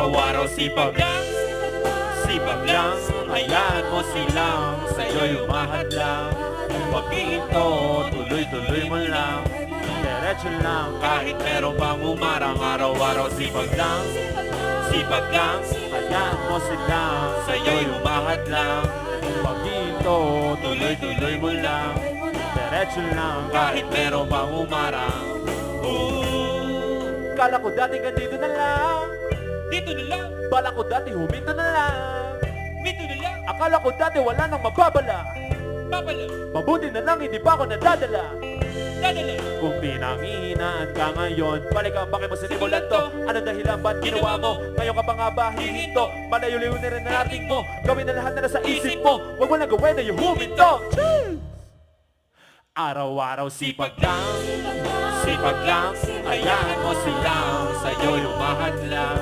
araw-araw sipag lang, hayaan mo silang sa'yo'y umahadlang. Pag-iinto, tuloy-tuloy mo lang, diretso lang kahit meron pang umarang. Araw-araw sipag lang, hayaan mo silang sa'yo'y umahadlang. Pag-iinto, tuloy-tuloy mo lang, diretso lang kahit meron pang umarang. Kala ko dati ganito na lang, Dito na lang, bala ko dati huminto na lang. dito na lang, Akala ko dati wala nang mababala, babala, mabuti na lang hindi pa ako nadadala. dadala. Kung pinanghihinaan ka ngayon, balikan bakit mo sinimulan to? Ano dahilan ba't ginawa mo? Ngayon ka pa nga ba hihinto? Malayo-layo na rin na natin mo, gawin na lahat na nasa isip mo. Huwag mo lang gawin na yung huminto. Araw-araw sipag lang, hayaan mo silang sa'yo'y umahadlang.